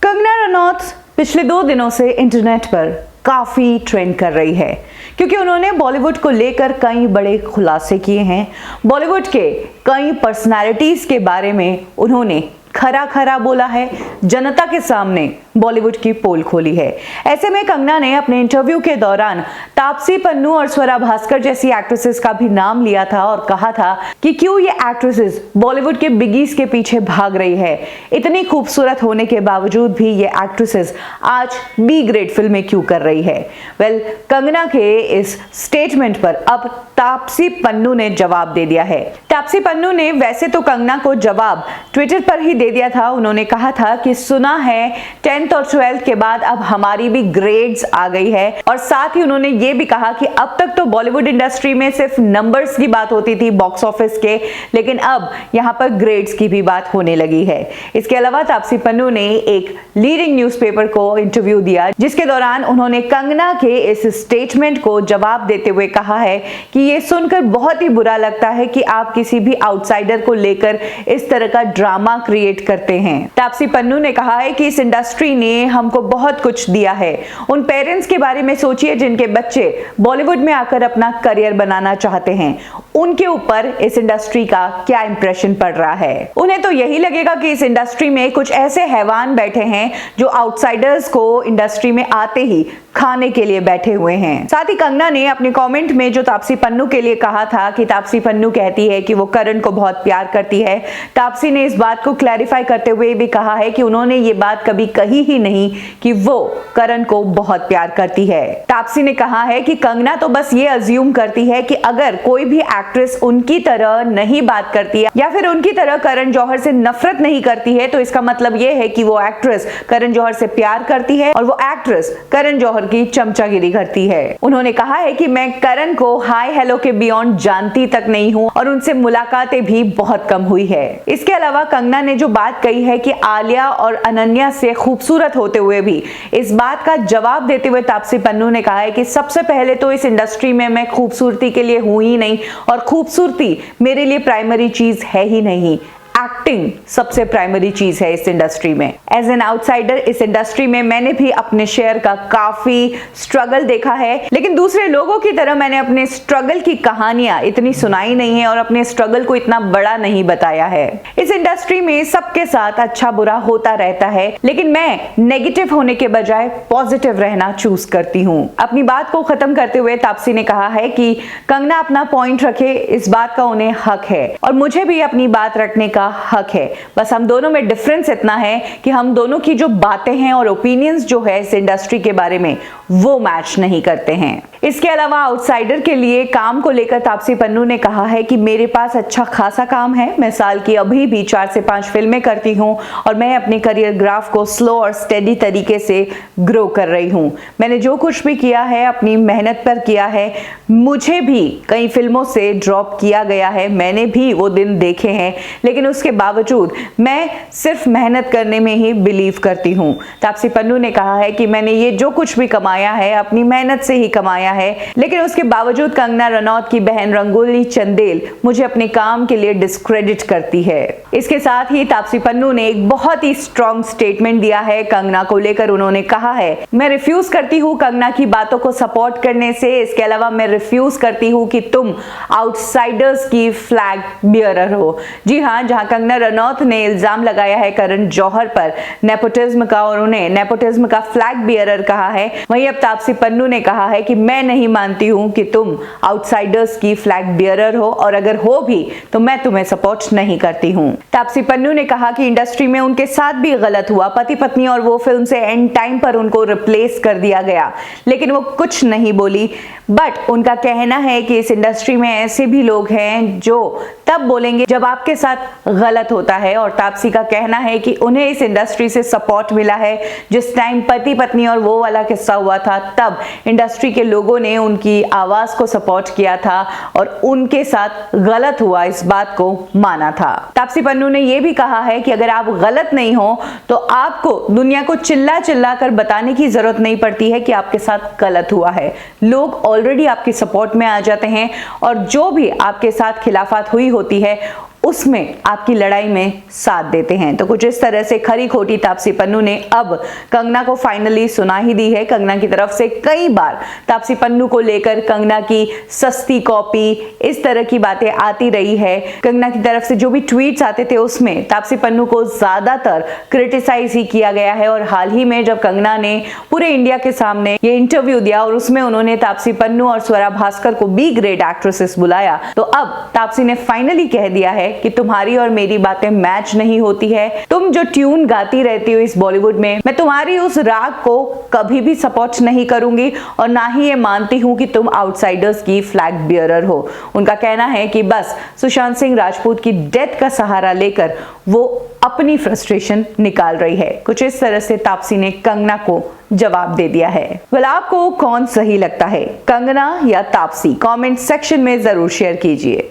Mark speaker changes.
Speaker 1: कंगना रनौत पिछले 2 दिनों से इंटरनेट पर काफी ट्रेंड कर रही है क्योंकि उन्होंने बॉलीवुड को लेकर कई बड़े खुलासे किए हैं। बॉलीवुड के कई पर्सनालिटीज के बारे में उन्होंने खरा खरा बोला है, जनता के सामने बॉलीवुड की पोल खोली है। ऐसे में कंगना ने अपने इंटरव्यू के दौरान तापसी पन्नू और स्वरा भास्कर जैसी एक्ट्रेसेस का भी नाम लिया था और कहा था कि क्यों ये एक्ट्रेसेस बॉलीवुड के बिगीज के पीछे भाग रही है। इतनी खूबसूरत होने के बावजूद भी ये एक्ट्रेसेस आज बी ग्रेड फिल्में क्यों कर रही है। कंगना के इस स्टेटमेंट पर अब तापसी पन्नू ने जवाब दे दिया है। तापसी पन्नू ने वैसे तो कंगना को जवाब ट्विटर पर ही दे दिया था। उन्होंने कहा था कि सुना है 10th और 12th के बाद अब हमारी भी ग्रेड्स आ गई है, और साथ ही उन्होंने ये भी कहा कि अब तक तो बॉलीवुड इंडस्ट्री में सिर्फ नंबर्स की बात होती थी बॉक्स ऑफिस के, लेकिन अब यहाँ पर ग्रेड्स की भी बात होने लगी है। इसके अलावा तापसी पन्नू ने एक लीडिंग न्यूज़पेपर को इंटरव्यू दिया जिसके दौरान उन्होंने कंगना के इस स्टेटमेंट को जवाब देते हुए कहा है कि ये सुनकर बहुत ही बुरा लगता है कि आप किसी भी आउटसाइडर को लेकर इस तरह का ड्रामा क्रिएट करते हैं। तापसी पन्नू ने कहा है कि इस इंडस्ट्री ने हमको बहुत कुछ दिया है। उन पेरेंट्स के बारे में सोचिए जिनके बच्चे बॉलीवुड में आकर अपना करियर बनाना चाहते हैं, उनके ऊपर इस इंडस्ट्री का क्या इंप्रेशन पड़ रहा है। उन्हें तो यही लगेगा कि इस इंडस्ट्री में कुछ ऐसे हैवान बैठे हैं जो आउटसाइडर्स को इंडस्ट्री में आते ही खाने के लिए बैठे हुए हैं। साथ ही कंगना ने अपने कमेंट में जो तापसी पन्नू के लिए कहा था कि तापसी पन्नू कहती है कि वो करण को बहुत प्यार करती है, तापसी ने इस बात को क्लैरिफाई करते हुए भी कहा है कि उन्होंने ये बात कभी कही ही नहीं कि वो करण को बहुत प्यार करती है। तापसी ने कहा है कि कंगना तो बस ये अज्यूम करती है कि अगर कोई भी एक्ट्रेस उनकी तरह नहीं बात करती है या फिर उनकी तरह करण जौहर से नफरत नहीं करती है तो इसका मतलब ये है कि वो एक्ट्रेस करण जौहर से प्यार करती है और वो एक्ट्रेस करण जौहर की चमचागिरी करती है। उन्होंने कहा है कि मैं करण को हाय हेलो के बियॉन्ड जानती तक नहीं हूं और उनसे मुलाकातें भी बहुत कम हुई है। इसके अलावा कंगना ने जो बात कही है कि आलिया और अनन्या से खूबसूरत होते हुए भी इस बात का जवाब देते हुए तापसी पन्नू ने कहा है कि सबसे पहले तो इस इंडस्ट्री में मैं खूबसूरती के लिए हूं ही नहीं और खूबसूरती मेरे लिए प्राइमरी चीज है ही नहीं। एक्टिंग सबसे प्राइमरी चीज है इस इंडस्ट्री में। एज एन आउटसाइडर इस इंडस्ट्री में मैंने भी अपने शेयर का काफी स्ट्रगल देखा है, लेकिन दूसरे लोगों की तरह मैंने अपने स्ट्रगल की कहानियां इतनी सुनाई नहीं है और अपने स्ट्रगल को इतना बड़ा नहीं बताया है। इस इंडस्ट्री में सबके साथ अच्छा बुरा होता रहता है, लेकिन मैं नेगेटिव होने के बजाय पॉजिटिव रहना चूज करती हूँ। अपनी बात को खत्म करते हुए तापसी ने कहा है कि कंगना अपना पॉइंट रखे, इस बात का उन्हें हक है और मुझे भी अपनी बात रखने का हक है। बस हम दोनों में डिफरेंस इतना है कि हम दोनों की जो बातें हैं और ओपिनियंस जो है इस इंडस्ट्री के बारे में वो मैच नहीं करते हैं। इसके अलावा आउटसाइडर के लिए काम को लेकर तापसी पन्नू ने कहा है कि मेरे पास अच्छा खासा काम है। मैं साल की अभी भी 4 से 5 फिल्में करती हूं और मैं अपने करियर ग्राफ को स्लो और स्टेडी तरीके से ग्रो कर रही हूं। मैंने जो कुछ भी किया है अपनी मेहनत पर किया है। मुझे भी कई फिल्मों से ड्रॉप किया गया है, मैंने भी वो दिन देखे हैं, लेकिन उसके बावजूद मैं सिर्फ मेहनत करने में ही बिलीव करती हूँ। तापसी पन्नू ने कहा है कि मैंने ये जो कुछ भी कमाया है अपनी मेहनत से ही कमाया है, लेकिन उसके बावजूद कंगना रनौत की बहन रंगोली चंदेल मुझे अपने काम के लिए डिस्क्रेडिट करती है। इसके साथ ही तापसी पन्नू ने एक बहुत ही स्ट्रॉन्ग स्टेटमेंट दिया है कंगना को लेकर। उन्होंने कहा है, मैं रिफ्यूज करती हूँ कंगना की बातों को सपोर्ट करने से। इसके अलावा मैं रिफ्यूज करती हूँ कि तुम आउटसाइडर्स की फ्लैग बियरर हो। जी हाँ, जहां कंगना रनौत ने इल्जाम लगाया है करण जौहर पर नेपोटिज्म का और उन्हें नेपोटिज्म का फ्लैग बियरर कहा है, वहीं अब तापसी पन्नू ने कहा है कि मैं नहीं मानती हूं कि तुम आउटसाइडर्स की फ्लैग बियरर हो और अगर हो भी तो मैं तुम्हें सपोर्ट नहीं करती हूं। तापसी पन्नू ने कहा कि इंडस्ट्री में उनके साथ भी गलत हुआ। पति पत्नी और वो फिल्म से एंड टाइम पर उनको रिप्लेस कर दिया गया, लेकिन वो कुछ नहीं बोली। बट उनका कहना है कि इस इंडस्ट्री में ऐसे भी लोग हैं जो तब बोलेंगे जब आपके साथ गलत होता है, और तापसी का कहना है कि उन्हें इस इंडस्ट्री से सपोर्ट मिला है। जिस टाइम पति पत्नी और वो वाला किस्सा हुआ था तब इंडस्ट्री के लोगों ने उनकी आवाज को सपोर्ट किया था और उनके साथ गलत हुआ इस बात को माना था। तापसी पन्नू ने यह भी कहा है कि अगर आप गलत नहीं हो तो आपको दुनिया को चिल्ला चिल्ला कर बताने की जरूरत नहीं पड़ती है कि आपके साथ गलत हुआ है। लोग ऑलरेडी आपकी सपोर्ट में आ जाते हैं और जो भी आपके साथ खिलाफत हुई होती है उसमें आपकी लड़ाई में साथ देते हैं। तो कुछ इस तरह से खरी खोटी तापसी पन्नू ने अब कंगना को फाइनली सुना ही दी है। कंगना की तरफ से कई बार तापसी पन्नू को लेकर कंगना की सस्ती कॉपी, इस तरह की बातें आती रही है। कंगना की तरफ से जो भी ट्वीट्स आते थे उसमें तापसी पन्नू को ज्यादातर क्रिटिसाइज ही किया गया है। और हाल ही में जब कंगना ने पूरे इंडिया के सामने ये इंटरव्यू दिया और उसमें उन्होंने तापसी पन्नू और स्वरा भास्कर को बी ग्रेड एक्ट्रेसेस बुलाया, तो अब तापसी ने फाइनली कह दिया है कि तुम्हारी और मेरी बातें मैच नहीं होती है। तुम जो ट्यून गाती रहती हो इस बॉलीवुड में, मैं तुम्हारी उस राग को कभी भी सपोर्ट नहीं करूंगी और ना ही ये मानती हूं कि तुम आउटसाइडर्स की फ्लैग बियरर हो। उनका कहना है कि बस सुशांत सिंह राजपूत की डेथ का सहारा लेकर वो अपनी फ्रस्ट्रेशन निकाल रही है। कुछ इस तरह से तापसी ने कंगना को जवाब दे दिया है। वेल, आपको कौन सही लगता है, कंगना या तापसी? कमेंट सेक्शन में जरूर शेयर कीजिए।